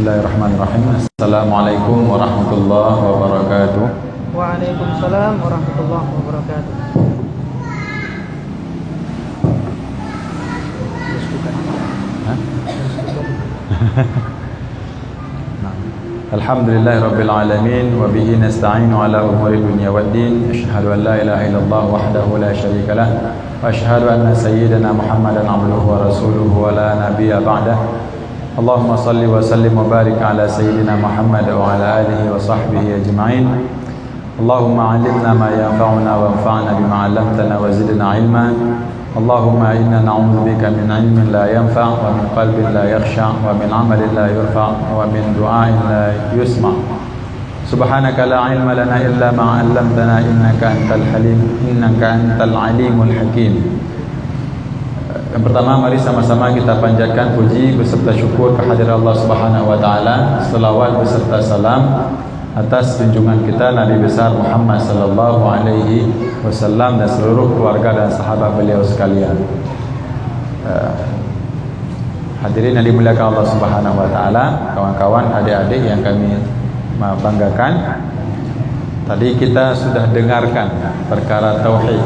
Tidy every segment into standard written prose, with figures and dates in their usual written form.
Bismillahirrahmanirrahim. Assalamualaikum warahmatullahi wabarakatuh. Waalaikumsalam warahmatullahi wabarakatuh. Alhamdulillahirabbil alamin wa bihi nasta'inu ala umuri dunya waddin. Asyhadu an la ilaha illallah wahdahu la syarika lah wa asyhadu anna sayyidana Muhammadan abduhu wa rasuluhu wa la nabiyya ba'dah. Allahumma salli wa sallim wa barik ala sayyidina Muhammad wa ala alihi wa sahbihi ajma'in. Allahumma 'allimna ma yanfa'una wanfa'na bima 'allamtana wa zidna 'ilma. Allahumma inna na'udzubika min 'ilmin la yanfa' wa min qalbin la yakhsha' wa min 'amalin la yurfa' wa min du'ain la yusma'. Subhanaka la 'ilma lana illa ma 'allamtana innaka antal halim innaka antal alimul hakim. Yang pertama, mari sama-sama kita panjatkan puji beserta syukur kehadirat Allah Subhanahu wa taala, selawat beserta salam atas junjungan kita Nabi besar Muhammad sallallahu alaihi wasallam dan seluruh keluarga dan sahabat beliau sekalian. Hadirin yang dimuliakan Allah Subhanahu wa taala, kawan-kawan, adik-adik yang kami banggakan. Tadi kita sudah dengarkan perkara tauhid.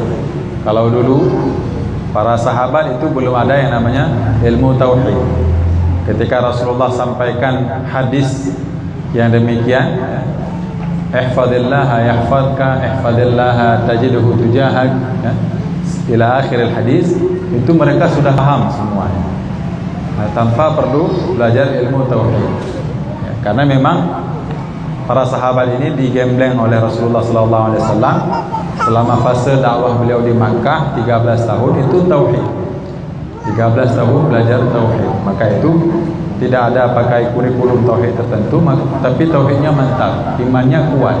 Kalau dulu para sahabat itu belum ada yang namanya ilmu tauhid. Ketika Rasulullah sampaikan hadis yang demikian, ihfazillaha yahfazka, ihfazillaha tajidhu tujahak, ila akhir hadis, itu mereka sudah paham semuanya, tanpa perlu belajar ilmu tauhid. Karena memang para sahabat ini digembleng oleh Rasulullah sallallahu alaihi wasallam selama fase dakwah beliau di Makkah 13 tahun itu tauhid. 13 tahun belajar tauhid. Maka itu tidak ada pakai kurikulum tauhid tertentu, tapi tauhidnya mantap, imannya kuat.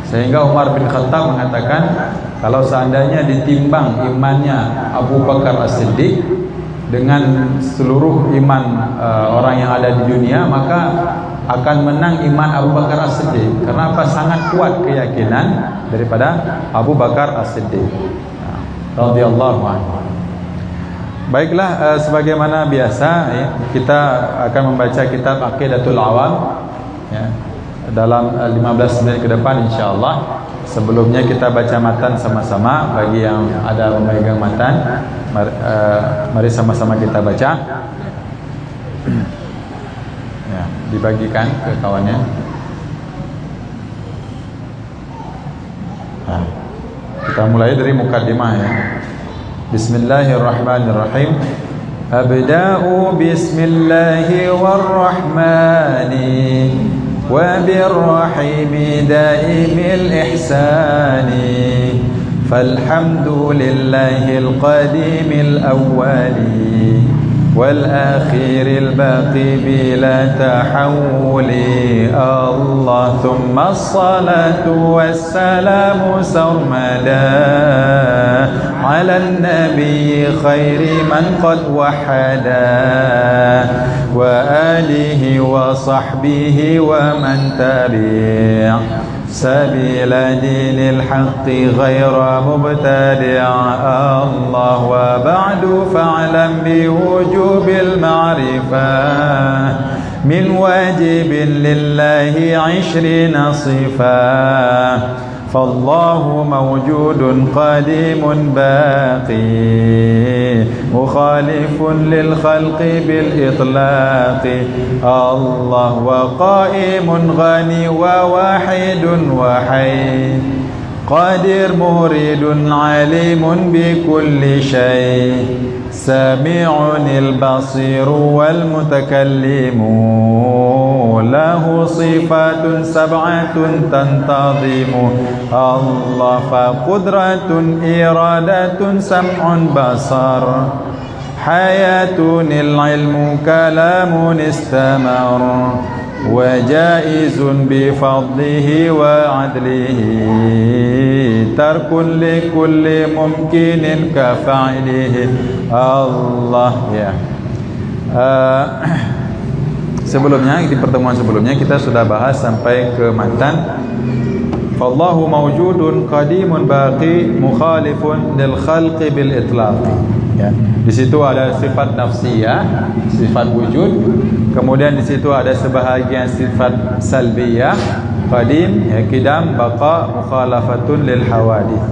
Sehingga Umar bin Khattab mengatakan, kalau seandainya ditimbang imannya Abu Bakar As-Siddiq dengan seluruh iman orang yang ada di dunia, maka akan menang iman Abu Bakar As-Siddiq. Karena apa? Sangat kuat keyakinan daripada Abu Bakar As-Siddiq radhiyallahu anhu. Baiklah, sebagaimana biasa ya, kita akan membaca kitab Aqidatul Awam ya, dalam 15 menit ke depan insyaallah. Sebelumnya kita baca matan sama-sama. Bagi yang ada memegang matan, mari sama-sama kita baca ya, dibagikan ke kawannya. Nah, kita mulai dari mukaddimah ya. Bismillahirrahmanirrahim. Abda'u bismillahi warrahmani wa birrahimi daimil ihsani falhamdulillahil qadimil awwali wal akhiril baqi bila tahawuli. Allah thumma as-salatu wassalamu sarmada ala an-nabi khairi man qad wahada wa alihi wa sahbihi wa man tabi'a sabila dinil haqqi ghaira mubtadi'. Allah wa ba'du fa'lam bi wujubil ma'rifah min wajibin lillahi 'ishrina sifah. فالله موجود قديم باقي مخالف للخلق بالإطلاق. الله وقائم غني وواحد وحي قادر مريد عليم بكل شيء سميع البصير والمتكلم له صفات سبعة تنتظم. الله فقدرة إرادة سمع بصر حياة العلم كلام استمر وجائز بفضله وعدله ترك لكل ممكن كفعله. Allah ya. Sebelumnya, di pertemuan sebelumnya kita sudah bahas sampai ke matan Fallahu mawjudun qadimun baqi mukhalifun lil khalqi bil itlaqi. Ya. Di situ ada sifat nafsiyah, sifat wujud. Kemudian di situ ada sebahagian sifat salbiyah, qadim, ya, qidam, baqa, mukhalafatun lil hawadith.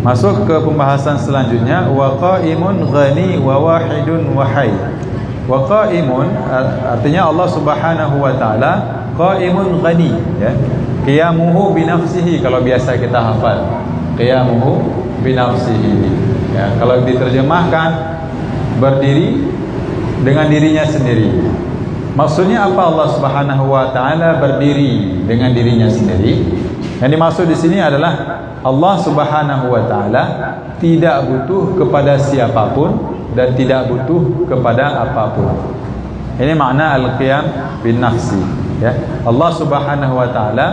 Masuk ke pembahasan selanjutnya, wa qaimun ghani wa wahidun wa hayy. Wa qaimun artinya Allah Subhanahu wa taala qaimun ghani, ya. Qiyamuhu bi nafsihi, kalau biasa kita hafal. Qiyamuhu bi nafsihi. Ya, kalau diterjemahkan berdiri dengan dirinya sendiri. Maksudnya apa Allah Subhanahu wa taala berdiri dengan dirinya sendiri? Yang dimaksud di sini adalah Allah Subhanahu wa taala tidak butuh kepada siapapun dan tidak butuh kepada apapun. Ini makna al-qiyam bin nafsi, ya. Allah Subhanahu wa taala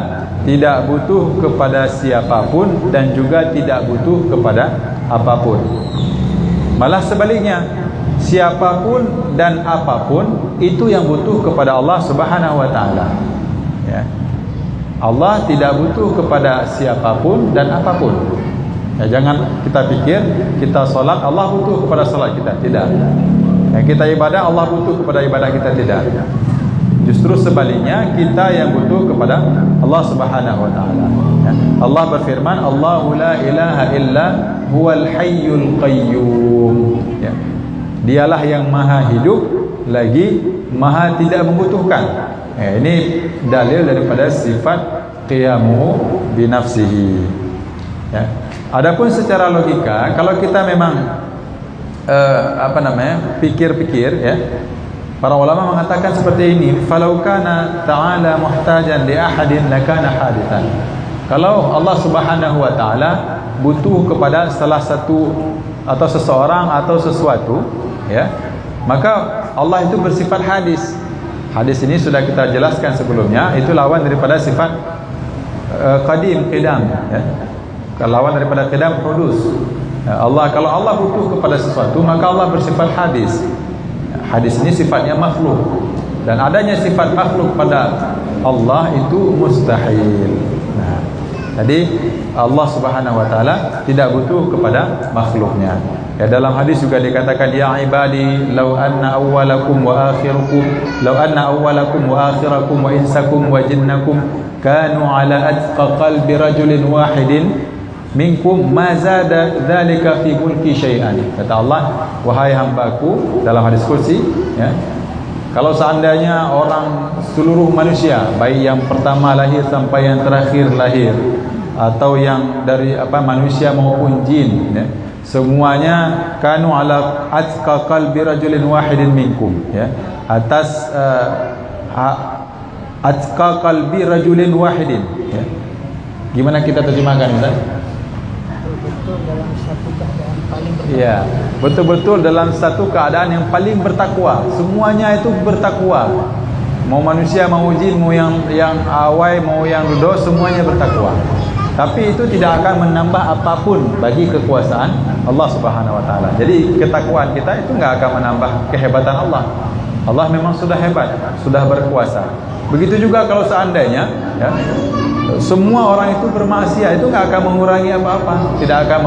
tidak butuh kepada siapapun dan juga tidak butuh kepada apapun. Malah sebaliknya, siapapun dan apapun itu yang butuh kepada Allah Subhanahu wa taala, ya. Allah tidak butuh kepada siapapun dan apapun. Ya, jangan kita pikir kita solat Allah butuh kepada solat kita, tidak. Yang kita ibadah Allah butuh kepada ibadah kita, tidak. Justru sebaliknya, kita yang butuh kepada Allah Subhanahu wa taala. Ya. Allah berfirman, Allahu la ilaha illa huwal hayyul qayyum. Ya. Dialah yang maha hidup lagi maha tidak membutuhkan. Ya, ini dalil daripada sifat qiyamuhu bi nafsihi. Ya. Adapun secara logika, kalau kita memang pikir-pikir, ya, para ulama mengatakan seperti ini, falau kana ta'ala muhtajan li ahadin lakana hadithan. Kalau Allah Subhanahu wa taala butuh kepada salah satu atau seseorang atau sesuatu, ya, maka Allah itu bersifat hadis. Hadis ini sudah kita jelaskan sebelumnya, itu lawan daripada sifat qadim, qidam, ya. Lawan daripada qidam, hudus. Allah, kalau Allah butuh kepada sesuatu, maka Allah bersifat hadis. Hadis ini sifatnya makhluk, dan adanya sifat makhluk pada Allah itu mustahil. Nah, jadi Allah Subhanahu wa taala tidak butuh kepada makhluknya. Ya, dalam hadis juga dikatakan, ya ibadi law anna awwalakum wa akhirakum wa insakum wa jinnakum kanu ala atqa qalbi rajulin wahidin minkum ma zada dzalika fi mulki syai'an. Kata Allah, wahai hambaku, dalam hadis kursi, ya, kalau seandainya orang seluruh manusia, baik yang pertama lahir sampai yang terakhir lahir, atau yang dari manusia maupun jin, ya, semuanya kanu ala atqa qalbi rajulin wahidin minkum, ya, atas atqa qalbi rajulin wahidin, ya. Gimana kita terjemahkan, Ustaz? Ya, betul-betul dalam satu keadaan yang paling bertakwa. Semuanya itu bertakwa. Mau manusia, mau jin, mau yang awai, mau yang dodo, semuanya bertakwa. Tapi itu tidak akan menambah apapun bagi kekuasaan Allah Subhanahu wa taala. Jadi ketakwaan kita itu enggak akan menambah kehebatan Allah. Allah memang sudah hebat, sudah berkuasa. Begitu juga kalau seandainya, ya, semua orang itu bermaksiat, itu enggak akan mengurangi apa-apa, tidak akan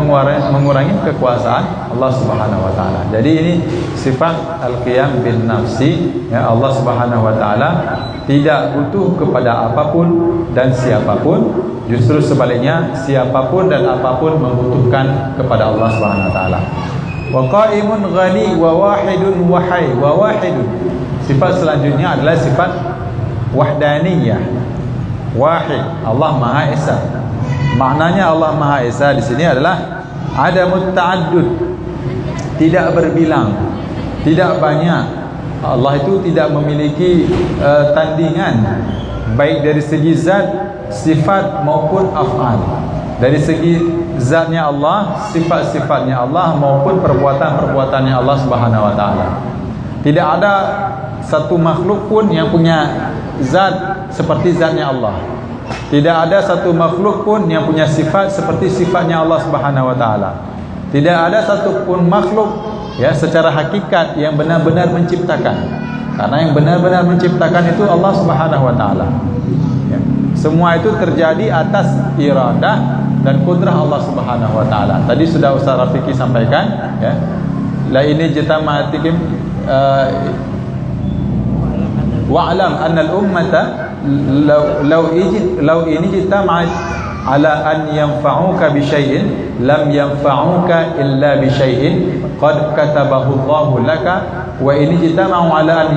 mengurangi kekuasaan Allah Subhanahu wa taala. Jadi ini sifat al-qiyam bin nafsi, ya. Allah Subhanahu wa taala tidak butuh kepada apapun dan siapapun. Justru sebaliknya, siapapun dan apapun membutuhkan kepada Allah Subhanahu wa taala. Wa qaimun ghani wa wahidun wa hayy. Wa wahidun, sifat selanjutnya adalah sifat wahdaniyah. Wahid, Allah Maha Esa. Maknanya Allah Maha Esa di sini adalah adamut ta'addud, tidak berbilang, tidak banyak. Allah itu tidak memiliki tandingan, baik dari segi zat, sifat maupun af'al. Dari segi zatnya Allah, sifat-sifatnya Allah maupun perbuatan-perbuatannya Allah Subhanahu wa taala. Tidak ada satu makhluk pun yang punya zat seperti zatnya Allah. Tidak ada satu makhluk pun yang punya sifat seperti sifatnya Allah Subhanahu wa taala. Tidak ada satu pun makhluk, ya, secara hakikat yang benar-benar menciptakan. Karena yang benar-benar menciptakan itu Allah Subhanahu wa taala. Ya. Semua itu terjadi atas iradah dan kudrah Allah Subhanahu wa taala. Tadi sudah Ustaz Rafiqi sampaikan, ya, la ini jitama'atikim wa'lam anna al-ummata law ini jitama'at ala an yanfa'uka bi syai'in lam yanfa'uka illa bi syai'in qad katabahu Allahu laka wa ini jitama'u ala an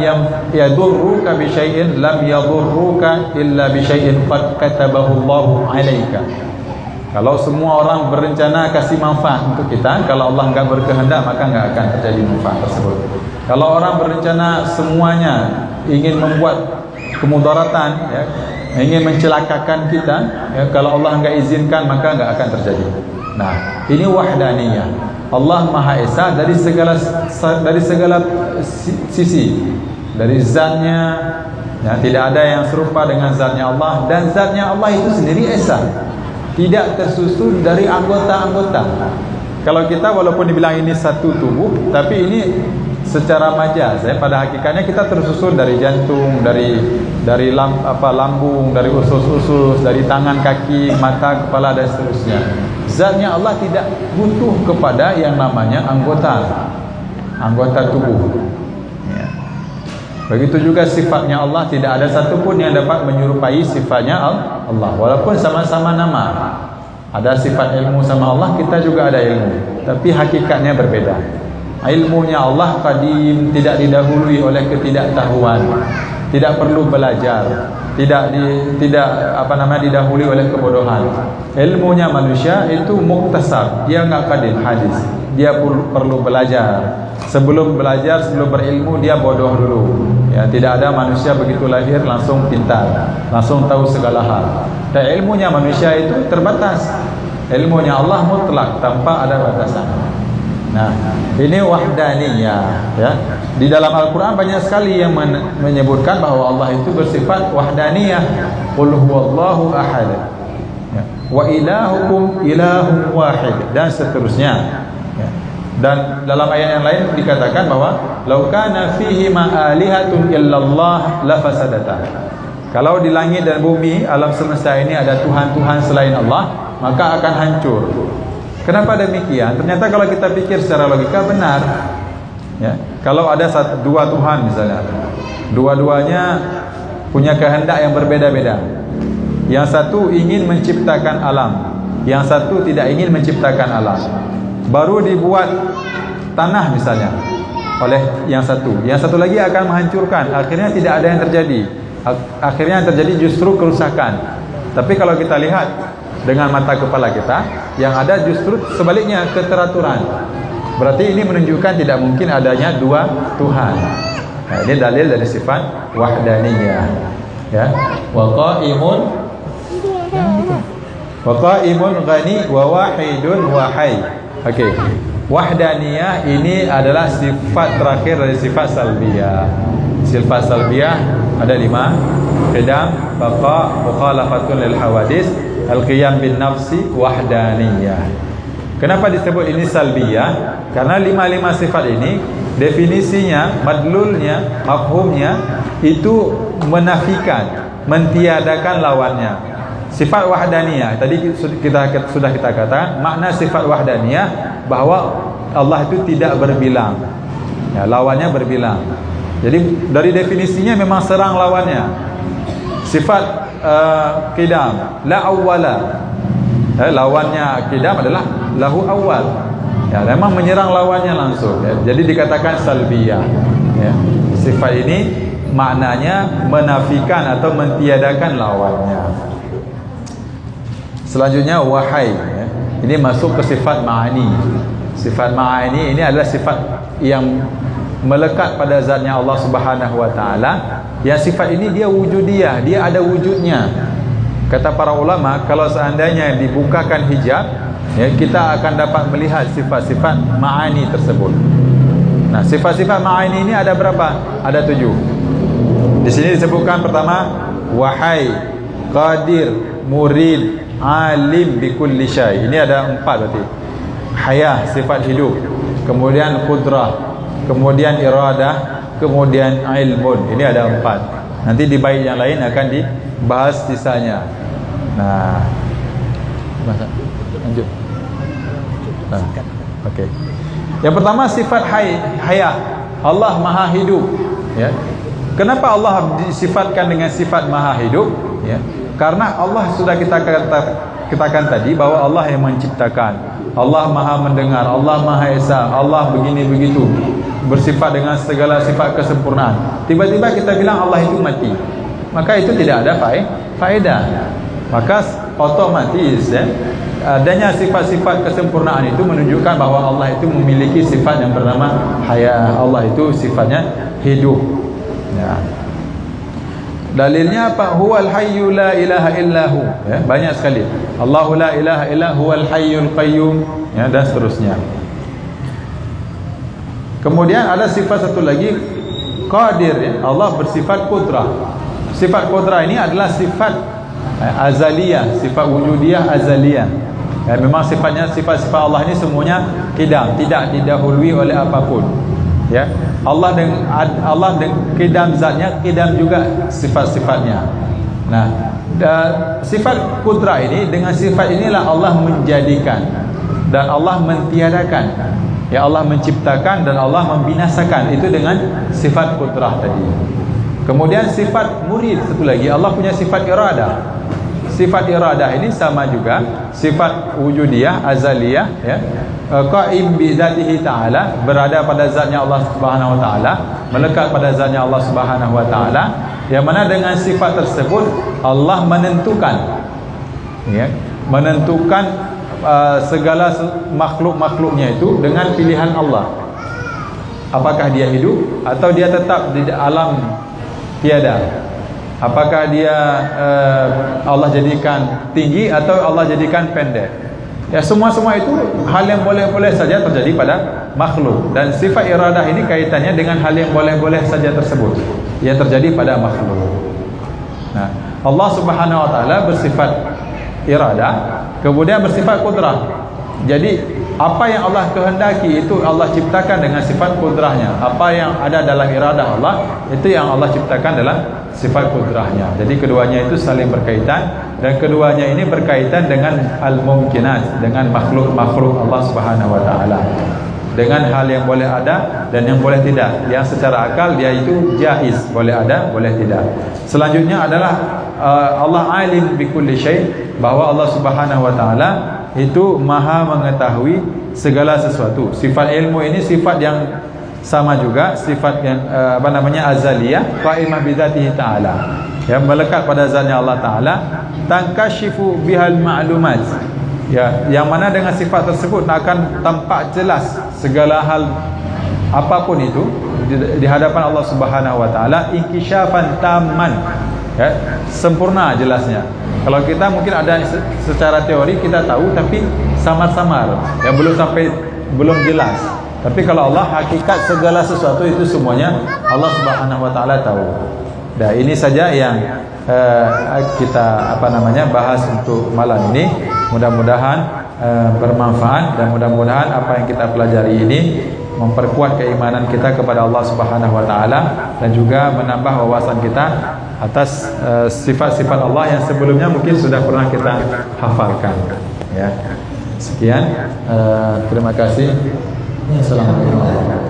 yadurruka bi syai'in lam yadurruka illa bi syai'in qad katabahu Allahu 'alaika. Kalau semua orang berencana kasih manfaat untuk kita, kalau Allah enggak berkehendak maka enggak akan terjadi manfaat tersebut. Kalau orang berencana semuanya ingin membuat kemudaratan, ya, ingin mencelakakan kita, ya, kalau Allah enggak izinkan maka enggak akan terjadi. Nah, ini wahdaniyah. Allah Maha Esa dari segala sisi, dari zatnya, ya, tidak ada yang serupa dengan zatnya Allah, dan zatnya Allah itu sendiri esa, tidak tersusun dari anggota-anggota. Kalau kita walaupun dibilang ini satu tubuh, tapi ini secara majaz, ya, pada hakikatnya kita tersusun dari jantung, dari lambung, dari usus-usus, dari tangan, kaki, mata, kepala dan seterusnya. Zatnya Allah tidak butuh kepada yang namanya anggota tubuh. Ya. Begitu juga sifatnya Allah, tidak ada satupun yang dapat menyerupai sifatnya Allah. Walaupun sama-sama nama, ada sifat ilmu sama Allah, kita juga ada ilmu, tapi hakikatnya berbeda. Ilmunya Allah qadim, tidak didahului oleh ketidaktahuan, tidak perlu belajar, tidak didahului oleh kebodohan. Ilmunya manusia itu muktasab, dia enggak qadim hadis, dia perlu belajar. Sebelum belajar, sebelum berilmu, dia bodoh dulu. Ya, tidak ada manusia begitu lahir langsung pintar, langsung tahu segala hal. Dan ilmunya manusia itu terbatas. Ilmunya Allah mutlak, tanpa ada batasan. Nah, ini wahdaniyah, ya. Di dalam Al-Quran banyak sekali yang menyebutkan bahwa Allah itu bersifat wahdaniyah. Qul huwallahu ahad, ya. Wa ilahukum ilahun wahid, dan seterusnya, ya. Dan dalam ayat yang lain dikatakan bahwa law kana fihi ma alihatun illallah lafasadata. Kalau di langit dan bumi, alam semesta ini ada Tuhan-Tuhan selain Allah, maka akan hancur. Kenapa demikian? Ternyata kalau kita pikir secara logika benar, ya. Kalau ada dua Tuhan misalnya, dua-duanya punya kehendak yang berbeda-beda. Yang satu ingin menciptakan alam, yang satu tidak ingin menciptakan alam. Baru dibuat tanah misalnya oleh yang satu lagi akan menghancurkan. Akhirnya tidak ada yang terjadi. Akhirnya yang terjadi justru kerusakan. Tapi kalau kita lihat dengan mata kepala kita, yang ada justru sebaliknya, keteraturan. Berarti ini menunjukkan tidak mungkin adanya dua Tuhan. Nah, ini dalil dari sifat wahdaniyah, ya. Wa qa'imun ghani wa wahidun wa hayy. Okey. Wahdaniyah ini adalah sifat terakhir dari sifat salbiyah. Sifat salbiyah ada 5: qidam, baqa, mukhalafatun lil hawadis, al-qiyam bin nafsi, wahdaniyah. Kenapa disebut ini salbiyah? Karena 5 sifat ini definisinya, madlulnya, mafhumnya itu menafikan, mentiadakan lawannya. Sifat wahdaniyah tadi sudah kita katakan, makna sifat wahdaniyah bahwa Allah itu tidak berbilang, ya, lawannya berbilang. Jadi dari definisinya memang serang lawannya. Sifat qidam, la awwala, lawannya qidam adalah lahu awal, ya, memang menyerang lawannya langsung, ya. Jadi dikatakan salbiyah, ya. Sifat ini maknanya menafikan atau mentiadakan lawannya. Selanjutnya wahai, ya. Ini masuk ke sifat ma'ani. Sifat ma'ani ini adalah sifat yang melekat pada zatnya Allah Subhanahu wa taala. Yang sifat ini dia wujudiyah, dia ada wujudnya. Kata para ulama, kalau seandainya dibukakan hijab, ya, kita akan dapat melihat sifat-sifat ma'ani tersebut. Nah, sifat-sifat ma'ani ini ada berapa? Ada 7. Di sini disebutkan pertama wahai, qadir, murid, alim bikulli syai. Ini ada 4 berarti. Hayah, sifat hidup, kemudian qudrah, kemudian iradah, kemudian ilmun. Ini ada 4. Nanti di bait yang lain akan dibahas sisanya. Nah, lanjut. Okey. Yang pertama sifat hayah. Allah Maha hidup, ya. Kenapa Allah disifatkan dengan sifat Maha hidup, ya? Karena Allah sudah kita katakan tadi bahwa Allah yang menciptakan, Allah Maha mendengar, Allah Maha esa, Allah begini begitu, bersifat dengan segala sifat kesempurnaan. Tiba-tiba kita bilang Allah itu mati, maka itu tidak ada faedah. Maka otomatis, ya, adanya sifat-sifat kesempurnaan itu menunjukkan bahwa Allah itu memiliki sifat yang bernama haya. Allah itu sifatnya hidup, ya. Dalilnya apa? Huwal hayyu la ilaha illahu, ya, banyak sekali. Allahu la ilaha illa huwal hayyul qayyum, ya, dan seterusnya. Kemudian ada sifat satu lagi, qadir, ya. Allah bersifat qudrah. Sifat qudrah ini adalah sifat azaliyah, sifat wujudiyah azaliyah. Ya, memang sifatnya, sifat-sifat Allah ini semuanya qidam, tidak didahului oleh apapun. Ya, Allah dengan qidam zatnya, qidam juga sifat-sifatnya. Nah, sifat qudrah ini, dengan sifat inilah Allah menjadikan dan Allah mentiadakan. Ya, Allah menciptakan dan Allah membinasakan, itu dengan sifat qudrah tadi. Kemudian sifat murid satu lagi, Allah punya sifat iradah. Sifat iradah ini sama juga sifat wujudiyah azaliyah, ya. Qaim bi dzatihi ta'ala, berada pada zatnya Allah Subhanahu wa taala, melekat pada zatnya Allah Subhanahu wa taala, yang mana dengan sifat tersebut Allah menentukan, ya, menentukan segala makhluk-makhluknya itu dengan pilihan Allah. Apakah dia hidup atau dia tetap di alam tiada? Apakah dia Allah jadikan tinggi atau Allah jadikan pendek? Ya, semua itu hal yang boleh-boleh saja terjadi pada makhluk, dan sifat iradah ini kaitannya dengan hal yang boleh-boleh saja tersebut yang terjadi pada makhluk. Nah, Allah Subhanahu wa taala bersifat iradah, kemudian bersifat qudrah. Jadi apa yang Allah kehendaki itu Allah ciptakan dengan sifat qudrahnya. Apa yang ada dalam iradah Allah, itu yang Allah ciptakan dalam sifat qudrahnya. Jadi keduanya itu saling berkaitan, dan keduanya ini berkaitan dengan al-mumkinat, dengan makhluk-makhluk Allah Subhanahu wa taala. Dengan hal yang boleh ada dan yang boleh tidak. Yang secara akal dia itu jaiz, boleh ada, boleh tidak. Selanjutnya adalah Allah alim bi kulli syai', bahwa Allah Subhanahu wa taala itu maha mengetahui segala sesuatu. Sifat ilmu ini sifat yang sama juga, sifat yang azaliyah, qaimah bi dzatihi ta'ala, yang melekat pada zatnya Allah taala, tankashifu bihal ma'lumat, ya, yang mana dengan sifat tersebut akan tampak jelas segala hal apapun itu di hadapan Allah Subhanahu wa taala, inkishafan tamman, ya, sempurna jelasnya. Kalau kita mungkin ada secara teori kita tahu, tapi samar-samar, ya, belum jelas. Tapi kalau Allah, hakikat segala sesuatu itu semuanya Allah Subhanahu wa taala tahu. Nah, ini saja yang kita bahas untuk malam ini. Mudah-mudahan bermanfaat, dan mudah-mudahan apa yang kita pelajari ini memperkuat keimanan kita kepada Allah Subhanahu wa taala, dan juga menambah wawasan kita atas sifat-sifat Allah yang sebelumnya mungkin sudah pernah kita hafalkan, ya. Sekian, terima kasih. Assalamualaikum warahmatullahi wabarakatuh.